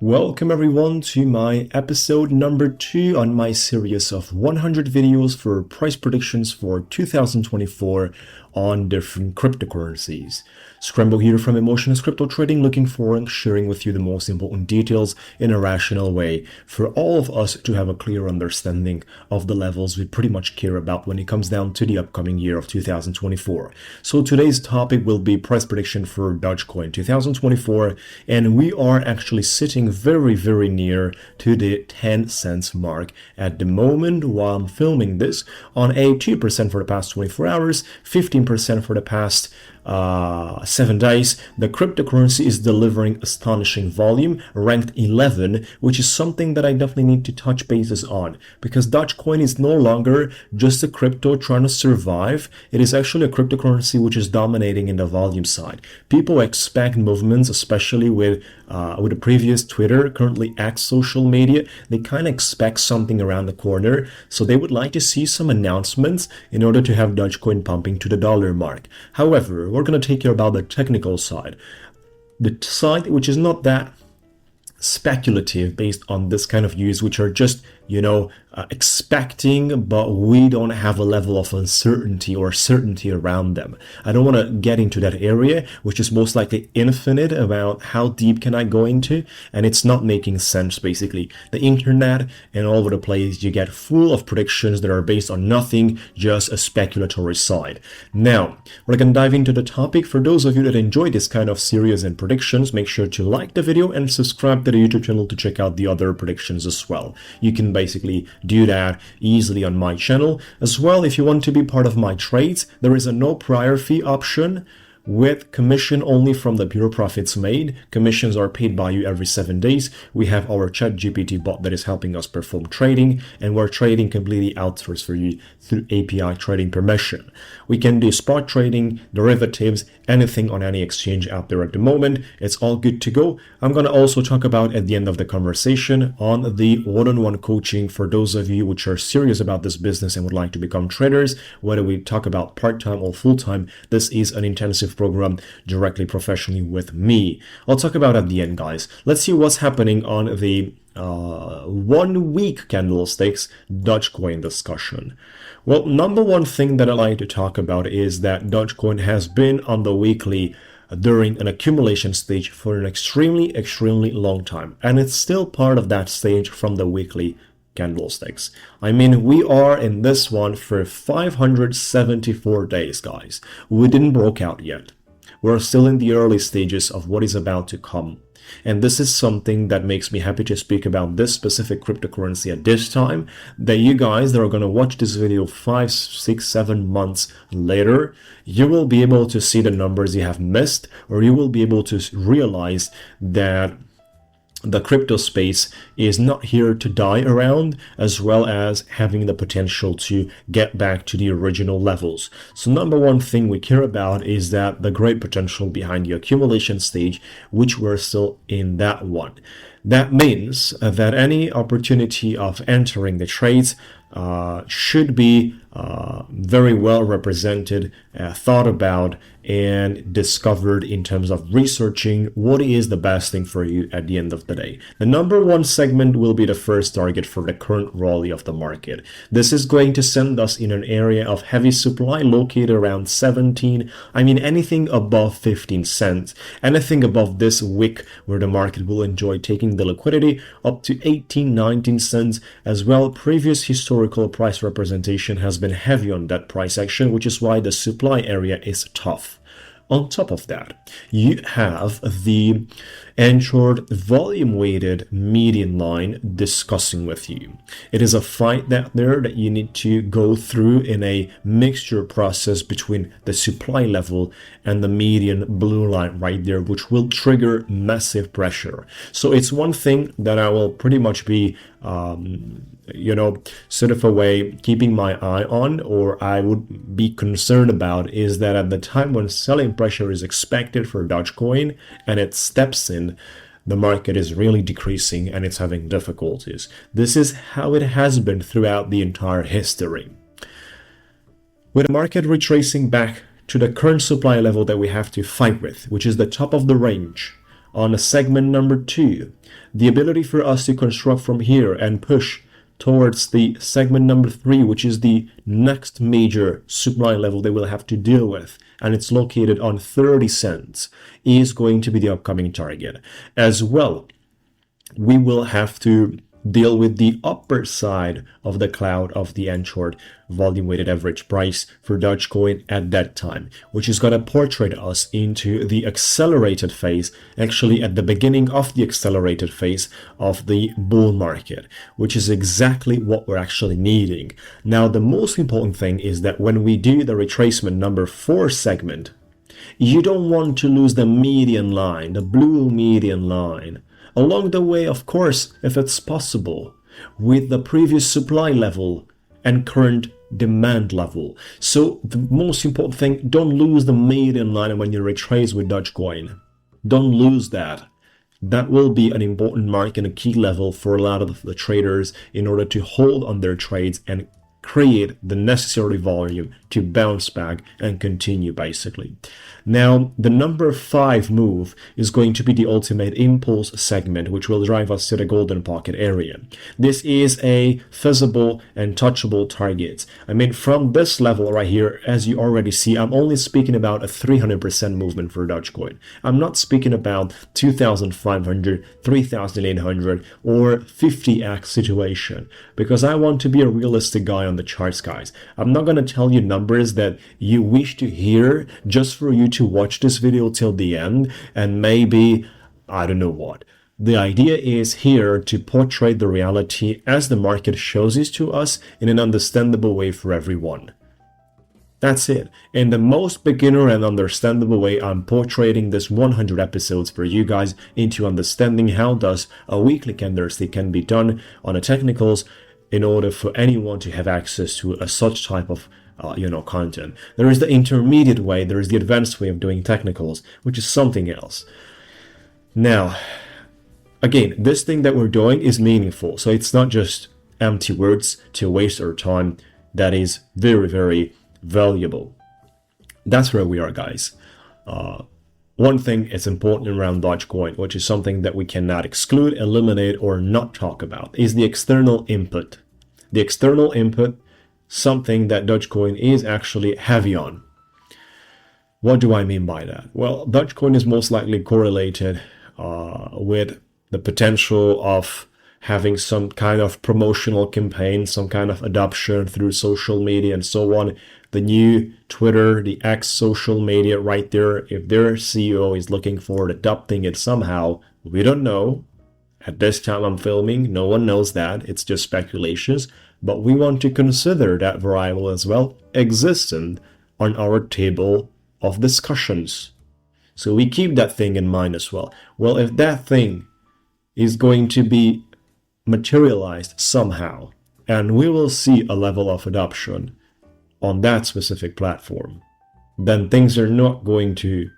Welcome everyone to my episode number 2 on my series of 100 videos for price predictions for 2024 on different cryptocurrencies. Scrembo here from Emotionless Crypto Trading, looking forward to sharing with you the most important details in a rational way for all of us to have a clear understanding of the levels we pretty much care about when it comes down to the upcoming year of 2024. So today's topic will be price prediction for Dogecoin 2024, and we are actually sitting very near to the 10 cents mark at the moment while I'm filming this, on a 2% for the past 24 hours, 15% for the past 7 days. The cryptocurrency is delivering astonishing volume, ranked 11, which is something that I definitely need to touch bases on, because Dogecoin is no longer just a crypto trying to survive. It is actually a cryptocurrency which is dominating in the volume side. People expect movements, especially with the previous Twitter, currently X social media. They kind of expect something around the corner, so they would like to see some announcements in order to have Dogecoin pumping to the dollar mark. However, we're going to take care about the technical side, the side which is not that speculative based on this kind of views, which are just expecting, but we don't have a level of uncertainty or certainty around them. I don't want to get into that area, which is most likely infinite about how deep can I go into, and it's not making sense. Basically, the internet and all over the place, you get full of predictions that are based on nothing, just a speculatory side. Now, we're going to dive into the topic. For those of you that enjoy this kind of series and predictions, make sure to like the video and subscribe to the YouTube channel to check out the other predictions as well. You can basically do that easily on my channel as well. If you want to be part of my trades, there is a no prior fee option with commission only from the pure profits made. Commissions are paid by you every 7 days. We have our ChatGPT bot that is helping us perform trading, and we're trading completely outsourced for you through API trading permission. We can do spot trading, derivatives, anything on any exchange out there at the moment. It's all good to go. I'm going to also talk about at the end of the conversation on the one-on-one coaching for those of you which are serious about this business and would like to become traders, whether we talk about part-time or full-time. This is an intensive program directly professionally with me. I'll talk about at the end, guys. Let's see what's happening on the 1 week candlesticks Dogecoin discussion. Well, number one thing that I like to talk about is that Dogecoin has been on the weekly during an accumulation stage for an extremely long time, and it's still part of that stage from the weekly candlesticks. I mean, we are in this one for 574 days, guys. We didn't broke out yet. We're still in the early stages of what is about to come. And this is something that makes me happy to speak about this specific cryptocurrency at this time, that you guys that are going to watch this video 5, 6, 7 months later, you will be able to see the numbers you have missed, or you will be able to realize that the crypto space is not here to die around, as well as having the potential to get back to the original levels. So number one thing we care about is that the great potential behind the accumulation stage, which we're still in that one. That means that any opportunity of entering the trades should be very well represented, thought about, and discovered in terms of researching what is the best thing for you at the end of the day. The number one segment will be the first target for the current rally of the market. This is going to send us in an area of heavy supply located around 17, anything above 15 cents. Anything above this wick where the market will enjoy taking the liquidity up to 18, 19 cents as well. Previous historical price representation has been heavy on that price action, which is why the supply area is tough. On top of that, you have the anchored volume-weighted median line discussing with you. It is a fight there that you need to go through in a mixture process between the supply level and the median blue line right there, which will trigger massive pressure. So it's one thing that I will pretty much be sort of a way keeping my eye on, or I would be concerned about, is that at the time when selling pressure is expected for Dogecoin and it steps in, the market is really decreasing and it's having difficulties. This is how it has been throughout the entire history. With the market retracing back to the current supply level that we have to fight with, which is the top of the range, on segment number 2. The ability for us to construct from here and push towards the segment number 3, which is the next major supply level they will have to deal with, and it's located on 30 cents, is going to be the upcoming target. As well, we will have to deal with the upper side of the cloud of the N-short volume weighted average price for Dogecoin at that time, which is going to portray us into the accelerated phase, actually at the beginning of the accelerated phase of the bull market, which is exactly what we're actually needing. Now, the most important thing is that when we do the retracement number 4 segment, you don't want to lose the median line, the blue median line. Along the way, of course, if it's possible, with the previous supply level and current demand level. So the most important thing, don't lose the median line when you retrace with Dogecoin. Don't lose that. That will be an important mark and a key level for a lot of the traders in order to hold on their trades and create the necessary volume to bounce back and continue, basically. Now, the number 5 move is going to be the ultimate impulse segment, which will drive us to the golden pocket area. This is a feasible and touchable target. I mean, from this level right here, as you already see, I'm only speaking about a 300% movement for Dogecoin. I'm not speaking about 2,500, 3,800, or 50x situation, because I want to be a realistic guy on the charts, guys. I'm not going to tell you numbers that you wish to hear just for you to watch this video till the end and maybe I don't know what. The idea is here to portray the reality as the market shows it to us in an understandable way for everyone. That's it. In the most beginner and understandable way, I'm portraying this 100 episodes for you guys into understanding how does a weekly candlestick can be done on the technicals in order for anyone to have access to a such type of content. There is the intermediate way, there is the advanced way of doing technicals, which is something else. Now, again, this thing that we're doing is meaningful, so it's not just empty words to waste our time. That is very, very valuable. That's where we are, guys. One thing is important around Dogecoin, which is something that we cannot exclude, eliminate, or not talk about, is the external input. The external input, something that Dogecoin is actually heavy on. What do I mean by that? Well, Dogecoin is most likely correlated with the potential of having some kind of promotional campaign, some kind of adoption through social media and so on. The new Twitter, the X social media right there, if their CEO is looking forward to adopting it somehow, we don't know. At this time I'm filming, no one knows that, it's just speculations, but we want to consider that variable as well existent on our table of discussions. So we keep that thing in mind as well. Well, if that thing is going to be materialized somehow, and we will see a level of adoption on that specific platform, then things are not going to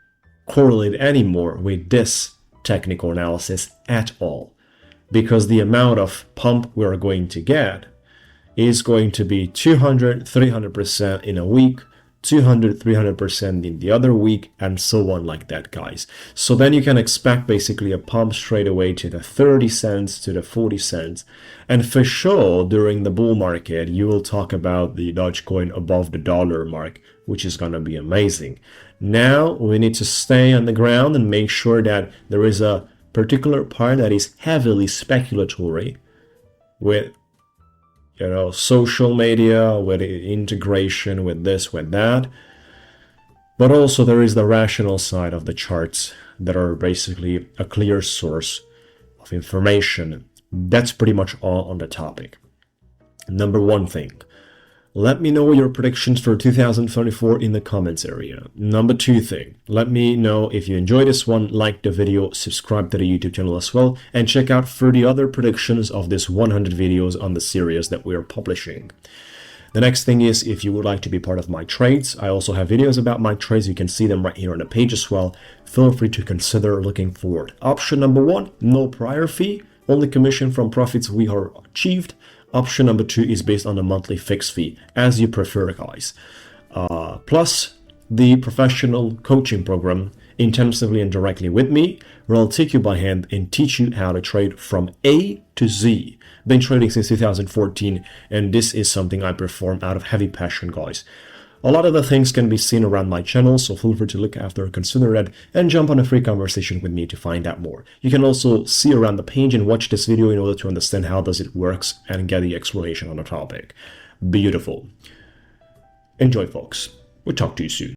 correlate anymore with this technical analysis at all, because the amount of pump we're going to get is going to be 200, 300% in a week, 200, 300% in the other week, and so on like that, guys. So then you can expect basically a pump straight away to the 30 cents, to the 40 cents. And for sure, during the bull market, you will talk about the Dogecoin above the dollar mark, which is going to be amazing. Now, we need to stay on the ground and make sure that there is a particular part that is heavily speculatory with social media, with integration, with this, with that. But also there is the rational side of the charts that are basically a clear source of information. That's pretty much all on the topic. Number one thing, let me know your predictions for 2024 in the comments area. Number two thing, let me know if you enjoyed this one, like the video, subscribe to the YouTube channel as well, and check out for the other predictions of this 100 videos on the series that we are publishing. The next thing is, if you would like to be part of my trades, I also have videos about my trades. You can see them right here on the page as well. Feel free to consider looking forward. Option number one, no prior fee, only commission from profits we have achieved. Option number two is based on a monthly fixed fee, as you prefer, guys. Plus, the professional coaching program intensively and directly with me, where I'll take you by hand and teach you how to trade from A to Z. Been trading since 2014, and this is something I perform out of heavy passion, guys. A lot of the things can be seen around my channel, so feel free to look after, consider that, and jump on a free conversation with me to find out more. You can also see around the page and watch this video in order to understand how does it works and get the explanation on the topic. Beautiful. Enjoy, folks. We'll talk to you soon.